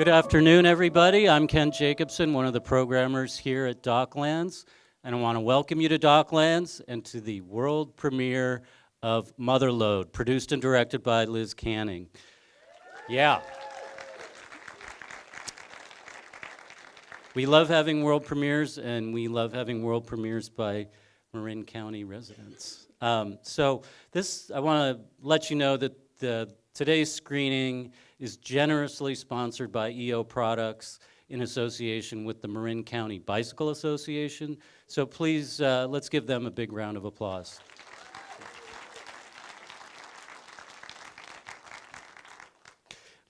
Good afternoon, everybody. I'm Ken Jacobson, one of the programmers here at DocLands, and I want to welcome you to DocLands and to the world premiere of Motherload, produced and directed by Liz Canning. Yeah. We love having world premieres, and we love having world premieres by Marin County residents. I want to let you know that today's screening is generously sponsored by EO Products in association with the Marin County Bicycle Association. So please, let's give them a big round of applause.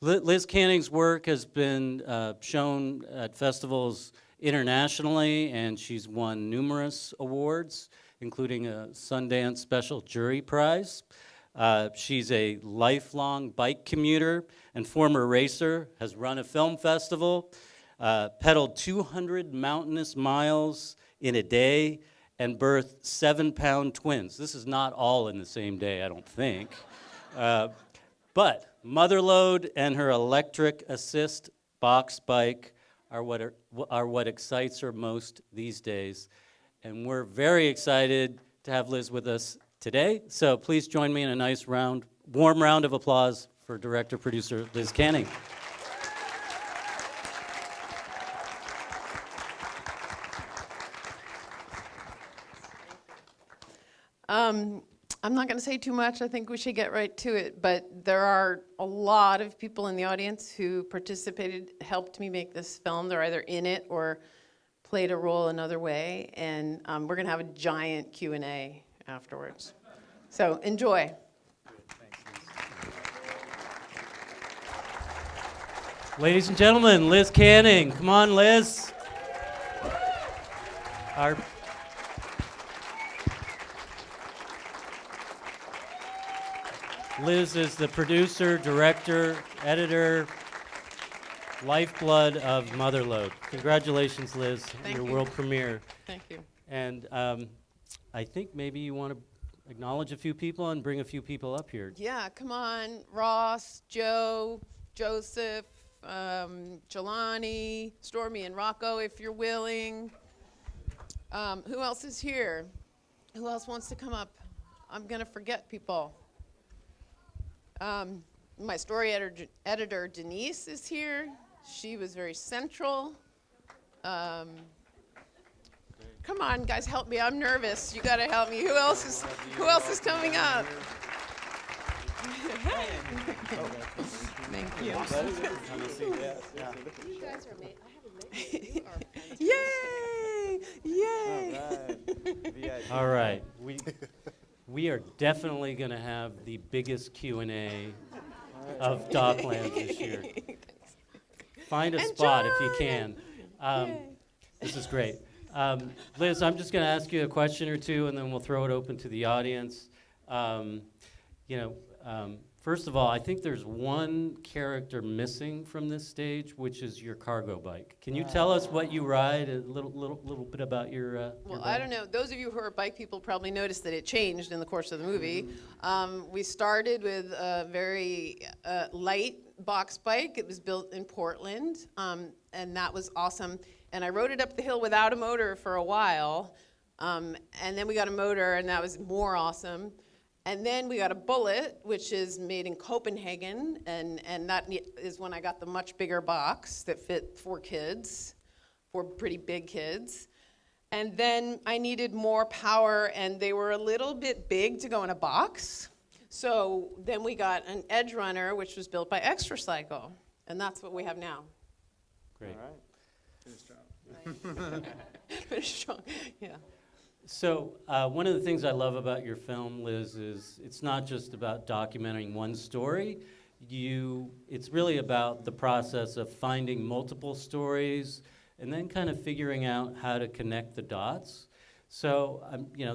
Liz Canning's work has been shown at festivals internationally, and she's won numerous awards, including a Sundance Special Jury Prize. She's a lifelong bike commuter and former racer, has run a film festival, pedaled 200 mountainous miles in a day, and birthed 7-pound twins. This is not all in the same day, I don't think. But Motherload and her electric assist box bike are what excites her most these days. And we're very excited to have Liz with us today. So please join me in a nice warm round of applause for director-producer Liz Canning. I'm not going to say too much. I think we should get right to it. But there are a lot of people in the audience who participated, helped me make this film. They're either in it or played a role another way. And we're going to have a giant Q&A afterwards. So enjoy. Ladies and gentlemen, Liz Canning. Come on, Liz. Liz is the producer, director, editor, lifeblood of Motherload. Congratulations, Liz, Thank your you. world premiere. Thank you. And I think maybe you want to acknowledge a few people and bring a few people up here. Yeah, come on. Ross, Joe, Joseph, Jelani, Stormy, and Rocco, if you're willing. Who else is here? Who else wants to come up? I'm going to forget people. My story editor, Denise, is here. She was very central. Come on, guys, help me. I'm nervous. You got to help me. Who else is coming up? Thank you. You guys are amazing. I have a You are fantastic. Yay! Yay! All right. We are definitely going to have the biggest Q&A of DocLands this year. Find a And spot if you John! can. This is great. Liz, I'm just going to ask you a question or two, and then we'll throw it open to the audience. First of all, I think there's one character missing from this stage, which is your cargo bike. Can you tell us what you ride, a little bit about your Well, bike? I don't know. Those of you who are bike people probably noticed that it changed in the course of the movie. We started with a very light box bike. It was built in Portland, and that was awesome. And I rode it up the hill without a motor for a while, and then we got a motor, and that was more awesome. And then we got a Bullet, which is made in Copenhagen, and that is when I got the much bigger box that fit 4 kids, 4 pretty big kids. And then I needed more power, and they were a little bit big to go in a box. So then we got an Edge Runner, which was built by Extra Cycle, and that's what we have now. Great. All right. Finish strong. Finish strong, yeah. So one of the things I love about your film, Liz, is it's not just about documenting one story. It's really about the process of finding multiple stories and then kind of figuring out how to connect the dots. So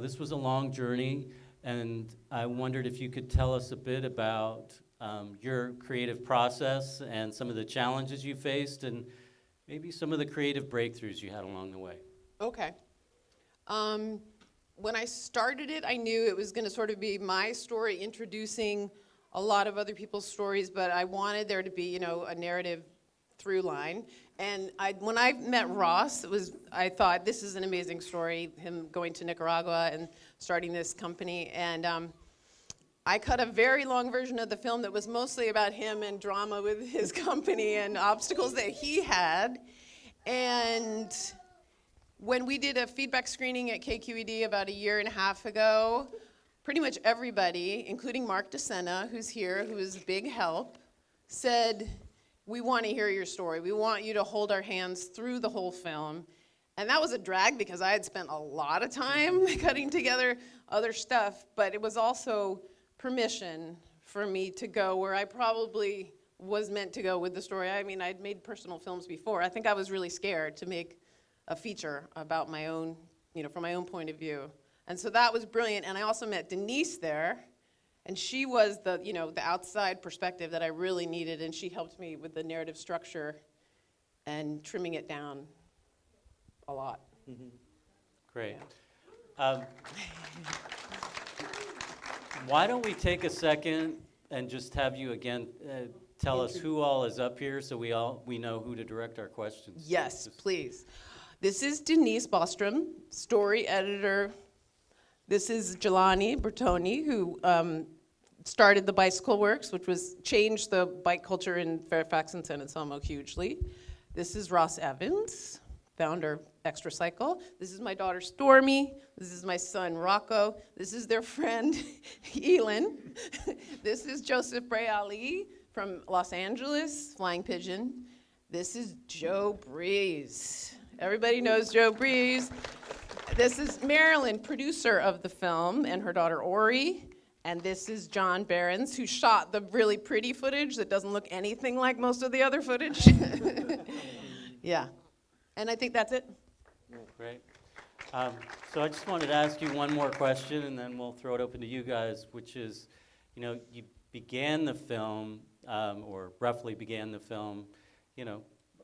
this was a long journey, and I wondered if you could tell us a bit about your creative process and some of the challenges you faced and maybe some of the creative breakthroughs you had along the way. Okay. When I started it, I knew it was going to sort of be my story introducing a lot of other people's stories, but I wanted there to be, a narrative through line. And when I met Ross, I thought, this is an amazing story, him going to Nicaragua and starting this company. And I cut a very long version of the film that was mostly about him and drama with his company and obstacles that he had. And when we did a feedback screening at KQED about a year and a half ago, pretty much everybody, including Mark DeSena, who's here, who is a big help, said, we want to hear your story. We want you to hold our hands through the whole film. And that was a drag because I had spent a lot of time cutting together other stuff, but it was also permission for me to go where I probably was meant to go with the story. I mean, I'd made personal films before. I think I was really scared to make a feature about my own, from my own point of view. And so that was brilliant. And I also met Denise there. And she was the outside perspective that I really needed, and she helped me with the narrative structure and trimming it down a lot. Great. Why don't we take a second and just have you again tell us who all is up here so we know who to direct our questions to. Yes, please. This is Denise Bostrom, story editor. This is Jelani Bertoni, who started the Bicycle Works, which changed the bike culture in Fairfax and San Anselmo hugely. This is Ross Evans, founder Extra Cycle. This is my daughter Stormy. This is my son Rocco. This is their friend Elin. This is Joseph Bray Ali from Los Angeles, Flying Pigeon. This is Joe Breeze. Everybody knows Joe Breeze. This is Marilyn, producer of the film, and her daughter Ori. And this is John Behrens, who shot the really pretty footage that doesn't look anything like most of the other footage. Yeah. And I think that's it. Great. So I just wanted to ask you one more question, and then we'll throw it open to you guys, which is, you began the film, or roughly began the film,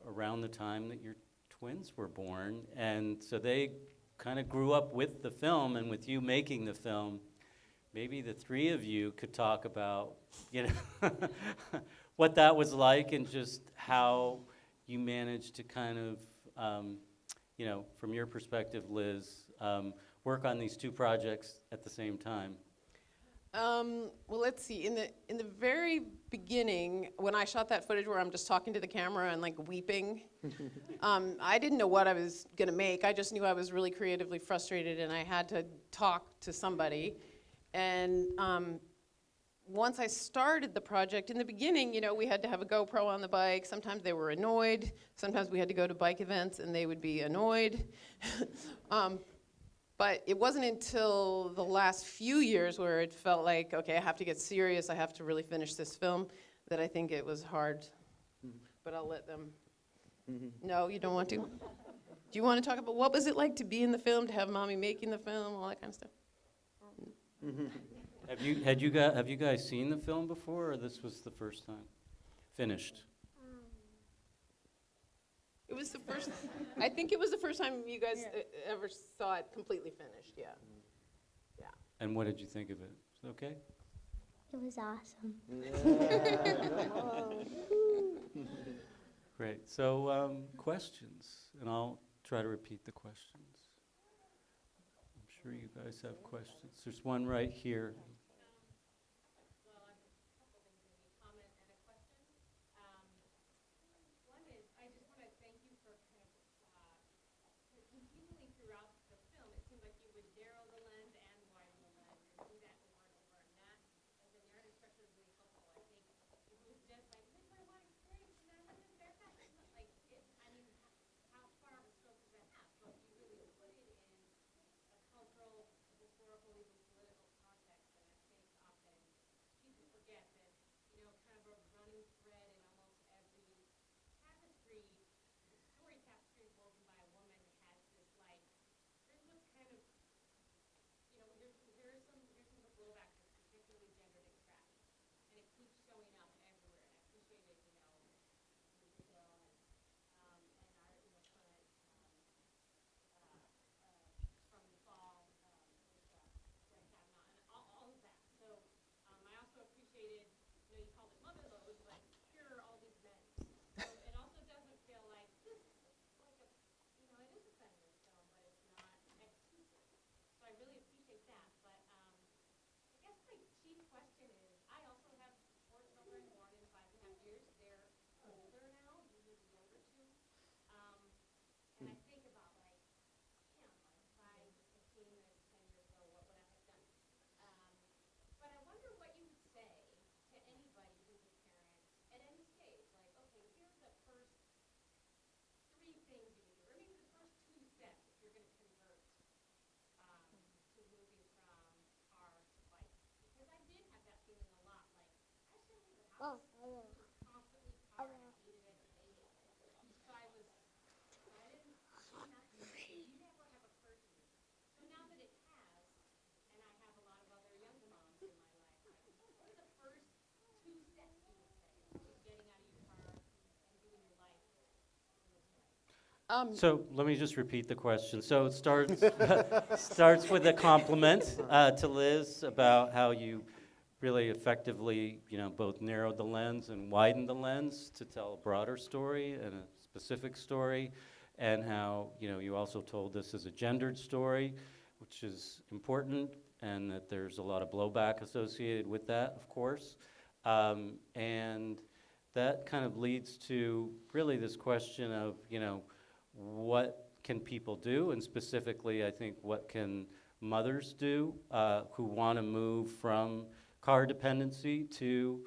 around the time that your twins were born. And so they kind of grew up with the film and with you making the film. Maybe the three of you could talk about, what that was like and just how you managed to kind of, from your perspective, Liz, work on these two projects at the same time. Well, let's see. In the very beginning, when I shot that footage where I'm just talking to the camera and weeping, I didn't know what I was gonna make. I just knew I was really creatively frustrated and I had to talk to somebody. And once I started the project, in the beginning, we had to have a GoPro on the bike. Sometimes they were annoyed. Sometimes we had to go to bike events and they would be annoyed. But it wasn't until the last few years where it felt like, okay, I have to get serious. I have to really finish this film, that I think it was hard. But I'll let them. No, you don't want to? Do you want to talk about what was it like to be in the film, to have mommy making the film, all that kind of stuff? Have you guys seen the film before, or this was the first time? Finished? It was the first, I think it was the first time you guys ever saw it completely finished, yeah. Yeah. And what did you think of it? Was it okay? It was awesome. Great. So questions, and I'll try to repeat the questions. I'm sure you guys have questions. There's one right here. So let me just repeat the question. So it starts starts with a compliment to Liz about how you really effectively, both narrowed the lens and widened the lens to tell a broader story and a specific story, and how you also told this as a gendered story, which is important, and that there's a lot of blowback associated with that, of course, and that kind of leads to really this question of what can people do, and specifically, I think, what can mothers do who want to move from car dependency to,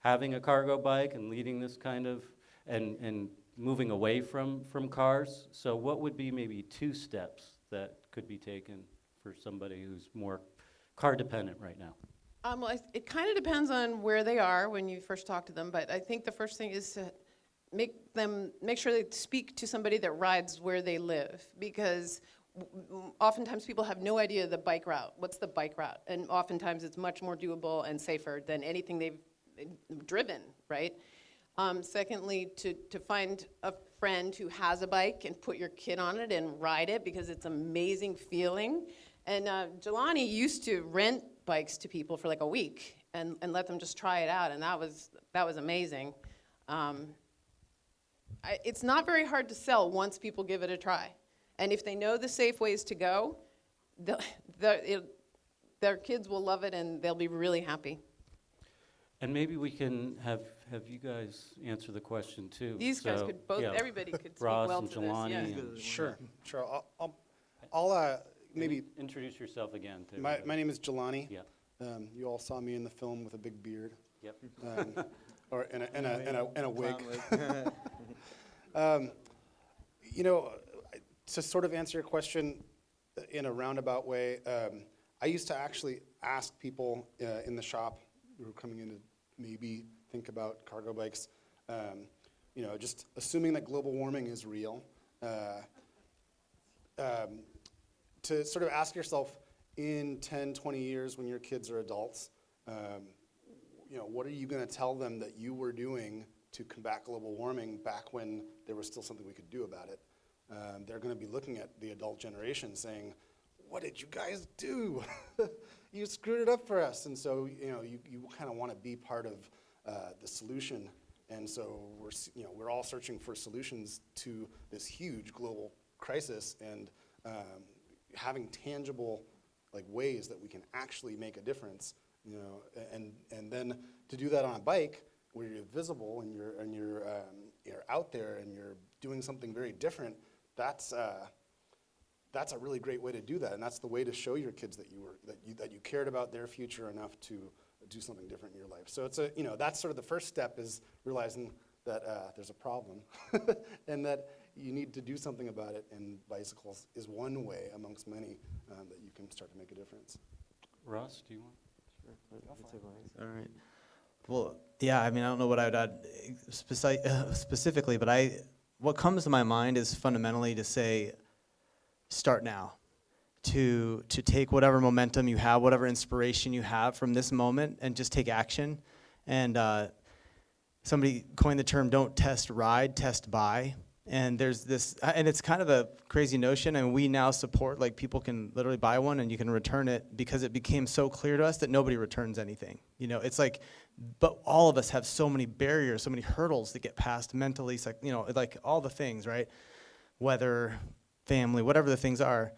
having a cargo bike and leading this kind of, and moving away from cars. So what would be maybe 2 steps that could be taken for somebody who's more car dependent right now? Well, it kind of depends on where they are when you first talk to them, but I think the first thing is to make sure they speak to somebody that rides where they live, because oftentimes people have no idea the bike route. What's the bike route? And oftentimes it's much more doable and safer than anything they've driven, right? Secondly, to find a friend who has a bike and put your kid on it and ride it, because it's an amazing feeling. And Jelani used to rent bikes to people for like a week and let them just try it out, and that was amazing. It's not very hard to sell once people give it a try. And if they know the safe ways to go, their kids will love it and they'll be really happy. And maybe we can have you guys answer the question too. These guys So, could both, yeah, everybody could speak Ross well and to this. Jelani Yeah. and- Sure. I'll maybe. Introduce yourself again. To My everybody. name is Jelani. Yeah. You all saw me in the film with a big beard, Yep. or in a wig. To sort of answer your question in a roundabout way, I used to actually ask people in the shop who were coming in to maybe think about cargo bikes, just assuming that global warming is real, to sort of ask yourself in 10, 20 years when your kids are adults, what are you going to tell them that you were doing to combat global warming back when there was still something we could do about it? They're going to be looking at the adult generation saying, what did you guys do? You screwed it up for us. And so, you kind of want to be part of the solution. And so we're all searching for solutions to this huge global crisis, and having tangible ways that we can actually make a difference, and then to do that on a bike where you're visible and you're out there and you're doing something very different. That's a really great way to do that, and that's the way to show your kids that you cared about their future enough to do something different in your life. So it's that's sort of the first step, is realizing that there's a problem and that you need to do something about it, and bicycles is one way amongst many that you can start to make a difference. Ross, do you want? All right. Well, yeah, I don't know what I would add specifically, but what comes to my mind is fundamentally to say, start now. To take whatever momentum you have, whatever inspiration you have from this moment, and just take action. And somebody coined the term, don't test ride, test buy. And there's this, and it's kind of a crazy notion, and we now support, people can literally buy one and you can return it, because it became so clear to us that nobody returns anything. It's but all of us have so many barriers, so many hurdles to get past mentally, all the things, right? Weather, family, whatever the things are.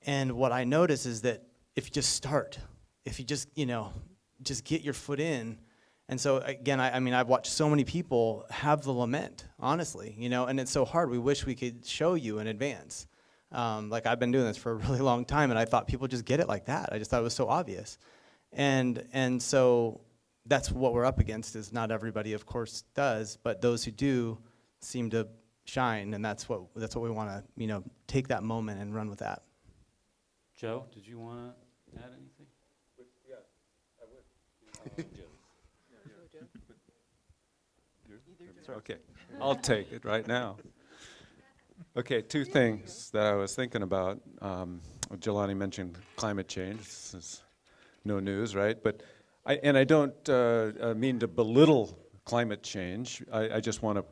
And what I notice is that if you just start, if you just, just get your foot in. And so again, I've watched so many people have the lament, honestly, and it's so hard. We wish we could show you in advance. I've been doing this for a really long time, and I thought people just get it like that. I just thought it was so obvious. And so that's what we're up against, is not everybody, of course, does, but those who do seem to shine, and that's what we want to, take that moment and run with that. Joe, did you want to add anything? Okay, I'll take it right now. Okay, two things that I was thinking about. Jelani mentioned climate change. This is no news, right? But I don't mean to belittle climate change. I just want to.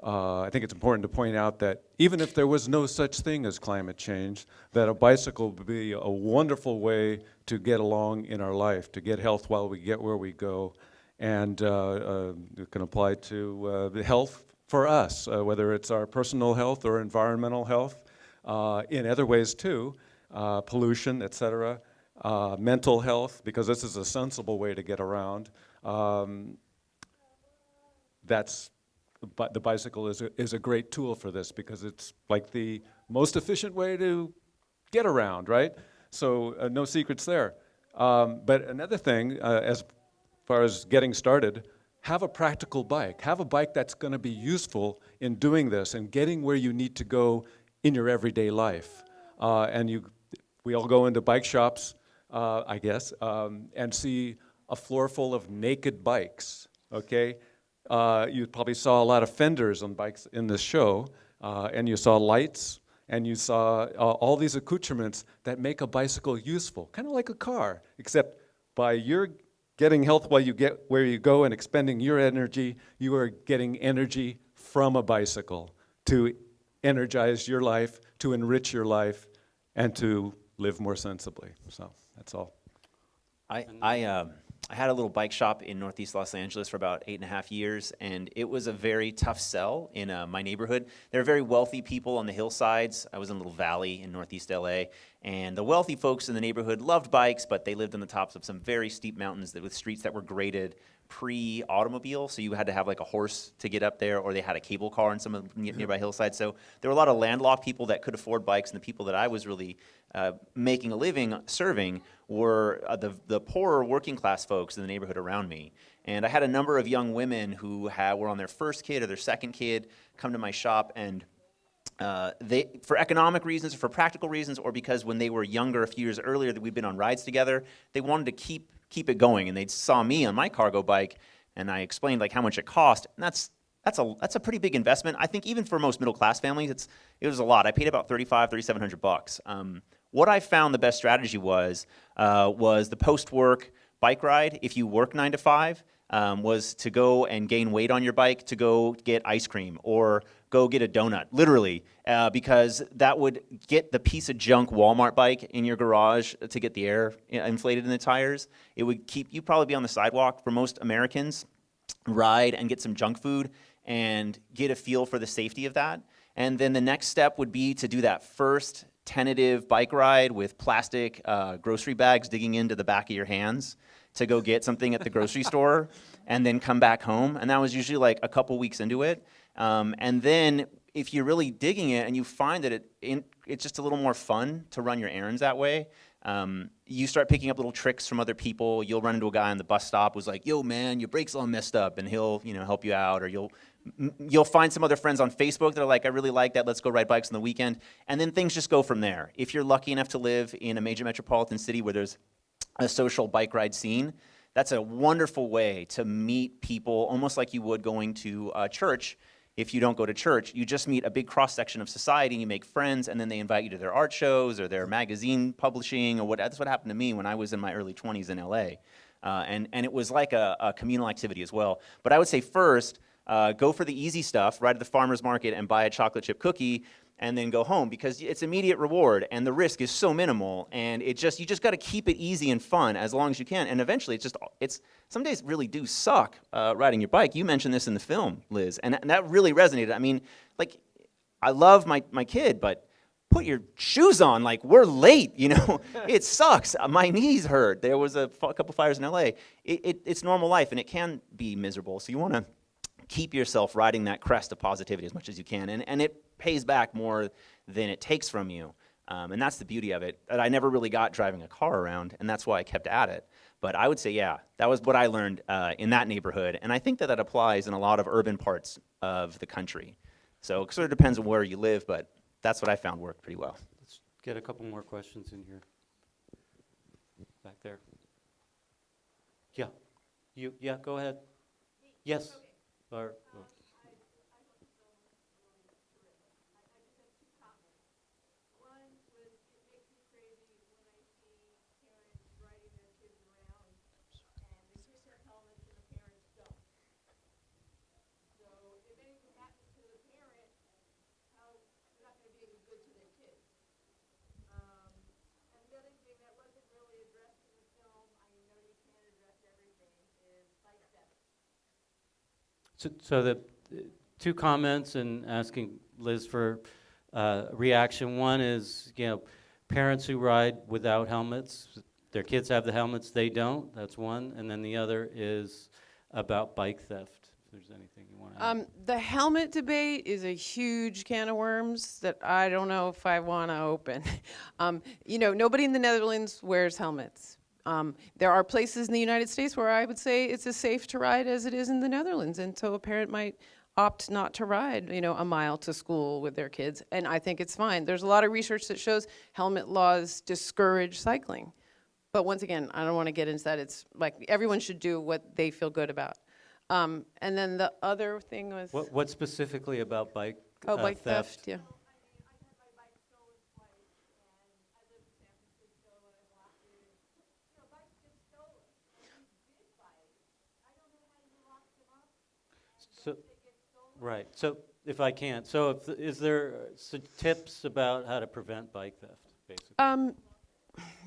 I think it's important to point out that even if there was no such thing as climate change, that a bicycle would be a wonderful way to get along in our life, to get health while we get where we go, and it can apply to the health for us, whether it's our personal health or environmental health, in other ways too, pollution, et cetera, mental health, because this is a sensible way to get around. The bicycle is a great tool for this because it's like the most efficient way to get around, right? So no secrets there. But another thing, as far as getting started, have a practical bike. Have a bike that's going to be useful in doing this and getting where you need to go in your everyday life. We all go into bike shops, I guess, and see a floor full of naked bikes, okay? You probably saw a lot of fenders on bikes in this show, and you saw lights, and you saw all these accoutrements that make a bicycle useful, kind of like a car, except by your getting health while you get where you go and expending your energy, you are getting energy from a bicycle to energize your life, to enrich your life, and to live more sensibly. So that's all. I had a little bike shop in Northeast Los Angeles for about 8.5 years, and it was a very tough sell in my neighborhood. There are very wealthy people on the hillsides. I was in a little valley in Northeast LA, and the wealthy folks in the neighborhood loved bikes, but they lived on the tops of some very steep mountains with streets that were graded pre-automobile, so you had to have like a horse to get up there, or they had a cable car on some of the nearby hillsides. So there were a lot of landlocked people that could afford bikes, and the people that I was really making a living serving were the poorer working class folks in the neighborhood around me. And I had a number of young women who were on their first kid or their second kid come to my shop, and they, for economic reasons, for practical reasons, or because when they were younger a few years earlier that we'd been on rides together, they wanted to keep it going, and they saw me on my cargo bike, and I explained like how much it cost, and that's a pretty big investment. I think even for most middle class families, it was a lot. I paid about $3,700. What I found the best strategy was the post-work bike ride. If you work 9 to 5, was to go and gain weight on your bike, to go get ice cream or go get a donut, literally, because that would get the piece of junk Walmart bike in your garage to get the air inflated in the tires. It would keep you probably be on the sidewalk for most Americans, ride and get some junk food and get a feel for the safety of that. And then the next step would be to do that first tentative bike ride with plastic grocery bags digging into the back of your hands to go get something at the grocery store and then come back home. And that was usually like a couple weeks into it. And then if you're really digging it and you find that it's just a little more fun to run your errands that way, you start picking up little tricks from other people. You'll run into a guy on the bus stop who's like, yo, man, your brake's all messed up, and he'll help you out. Or you'll find some other friends on Facebook that are like, I really like that, let's go ride bikes on the weekend. And then things just go from there. If you're lucky enough to live in a major metropolitan city where there's a social bike ride scene, that's a wonderful way to meet people, almost like you would going to church. If you don't go to church, you just meet a big cross-section of society, and you make friends, and then they invite you to their art shows or their magazine publishing or what. That's what happened to me when I was in my early 20s in LA. And it was like a communal activity as well. But I would say first, go for the easy stuff, ride to the farmer's market and buy a chocolate chip cookie, and then go home, because it's immediate reward and the risk is so minimal, and you just got to keep it easy and fun as long as you can. And eventually it's some days really do suck riding your bike. You mentioned this in the film, Liz, and that really resonated. I mean, like, I love my kid, but put your shoes on, like, we're late, it sucks. My knees hurt. There was a couple fires in LA. It's normal life, and it can be miserable, so you want to keep yourself riding that crest of positivity as much as you can, and it pays back more than it takes from you, and that's the beauty of it. That I never really got driving a car around, and that's why I kept at it. But I would say, yeah, that was what I learned in that neighborhood, and I think that applies in a lot of urban parts of the country. So it sort of depends on where you live, but that's what I found worked pretty well. Let's get a couple more questions in here. Back there. Yeah. Yeah, go ahead. Yes. Or, so the two comments and asking Liz for reaction. One is, parents who ride without helmets, their kids have the helmets, they don't. That's one. And then the other is about bike theft. If there's anything you want to add. The helmet debate is a huge can of worms that I don't know if I want to open. Nobody in the Netherlands wears helmets. There are places in the United States where I would say it's as safe to ride as it is in the Netherlands, and so a parent might opt not to ride, a mile to school with their kids, and I think it's fine. There's a lot of research that shows helmet laws discourage cycling. But once again, I don't want to get into that. It's like everyone should do what they feel good about. And then the other thing was... What specifically about bike bike theft, yeah. So, right. So if I can, is there tips about how to prevent bike theft, basically?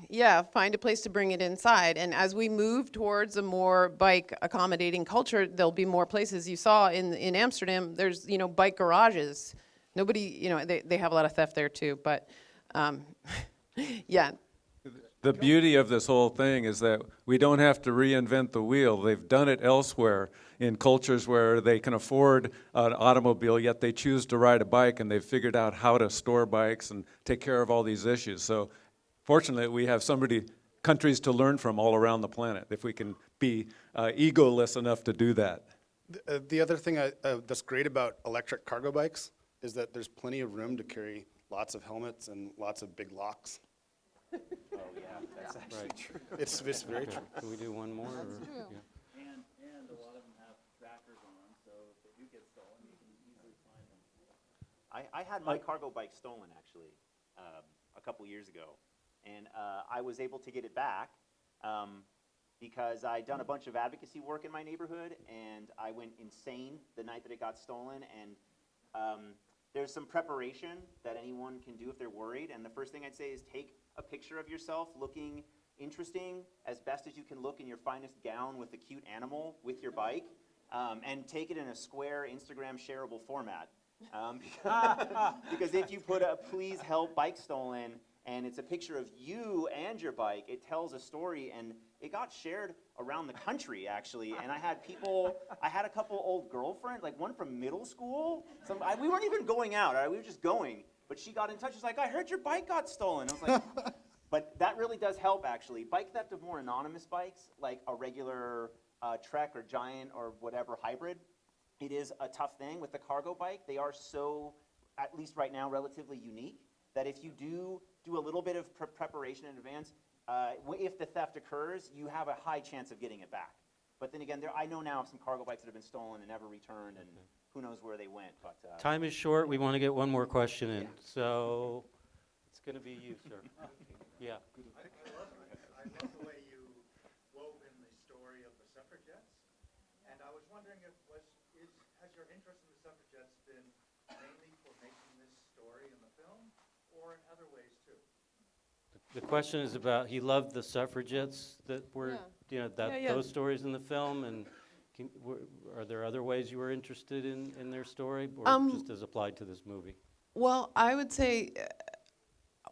Yeah, find a place to bring it inside. And as we move towards a more bike accommodating culture, there'll be more places. You saw in Amsterdam, there's, bike garages. Nobody, they have a lot of theft there too, but yeah. The beauty of this whole thing is that we don't have to reinvent the wheel. They've done it elsewhere in cultures where they can afford an automobile, yet they choose to ride a bike, and they've figured out how to store bikes and take care of all these issues. So fortunately, we have countries to learn from all around the planet, if we can be egoless enough to do that. The other thing that's great about electric cargo bikes is that there's plenty of room to carry lots of helmets and lots of big locks. Oh, yeah, that's actually true. It's very true. Can we do one more? That's or- true. yeah. And a lot of them have trackers on, so if they do get stolen, you can easily find them. I had my cargo bike stolen, actually, a couple years ago. And I was able to get it back because I'd done a bunch of advocacy work in my neighborhood, and I went insane the night that it got stolen. And there's some preparation that anyone can do if they're worried. And the first thing I'd say is take a picture of yourself looking interesting as best as you can look in your finest gown with a cute animal with your bike, and take it in a square Instagram shareable format. Because if you put a "please help bike stolen" and it's a picture of you and your bike, it tells a story, and it got shared around the country, actually. And I had a couple old girlfriends, like one from middle school. We weren't even going out, we were just going. But she got in touch, she's like, "I heard your bike got stolen." I was like, but that really does help, actually. Bike theft of more anonymous bikes, like a regular Trek or Giant or whatever hybrid, it is a tough thing. With the cargo bike, they are so, at least right now, relatively unique, that if you do a little bit of preparation in advance, if the theft occurs, you have a high chance of getting it back. But then again, I know now of some cargo bikes that have been stolen and never returned, and who knows where they went. But Time is short. We want to get one more question in. So it's going to be you, sir. Yeah. I love the way you wove in the story of the suffragettes, and I was wondering has your interest in the suffragettes been mainly for making this story in the film, or in other ways too? The question is about, he loved the suffragettes that were, Yeah. those stories in the film, and are there other ways you were interested in their story, or just as applied to this movie? Well, I would say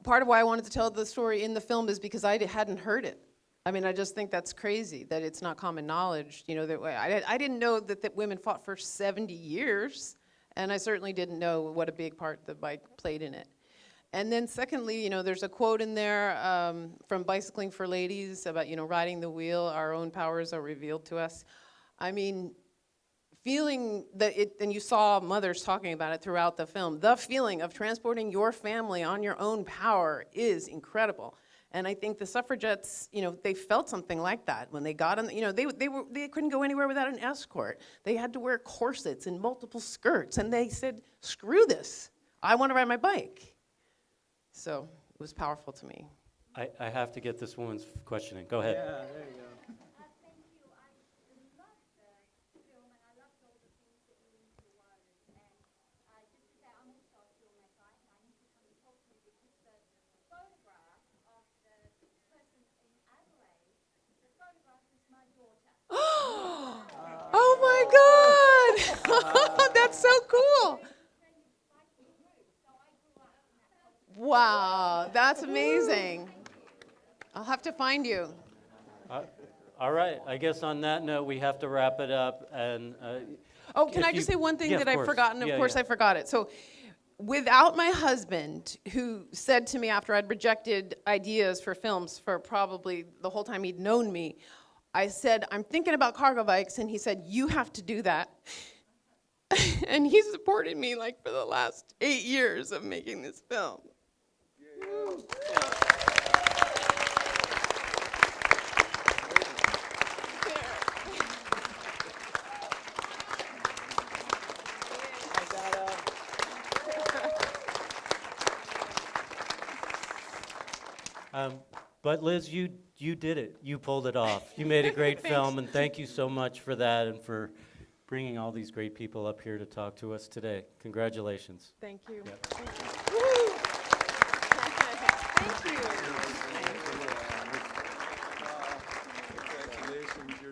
part of why I wanted to tell the story in the film is because I hadn't heard it. I mean, I just think that's crazy that it's not common knowledge. That I didn't know that women fought for 70 years, and I certainly didn't know what a big part the bike played in it. And then secondly, there's a quote in there from Bicycling for Ladies about, riding the wheel, our own powers are revealed to us. I mean, feeling that and you saw mothers talking about it throughout the film, the feeling of transporting your family on your own power is incredible. And I think the suffragettes, they felt something like that when they got on. They couldn't go anywhere without an escort. They had to wear corsets and multiple skirts, and they said, "Screw this! I want to ride my bike." So it was powerful to me. I have to get this woman's question in. Go ahead. Yeah, there you go. Thank you. I loved the film and I loved all the things that you interwove. And just to say, I'm also a filmmaker and I need to come and talk to you because the photograph of the person in Adelaide, the photograph is my daughter. Oh my God! That's so cool. Wow, that's amazing. I'll have to find you. All right. I guess on that note, we have to wrap it up. And Oh, can if I just you- say one thing yeah, that of I've course. forgotten? Of Yeah, course, yeah. I forgot it. So, without my husband, who said to me after I'd rejected ideas for films for probably the whole time he'd known me, I said, "I'm thinking about cargo bikes," and he said, "You have to do that." And he supported me like for the last 8 years of making this film. But Liz, you did it. You pulled it off. You made a great film, and thank you so much for that and for bringing all these great people up here to talk to us today. Congratulations. Thank you. Yep. Thank you.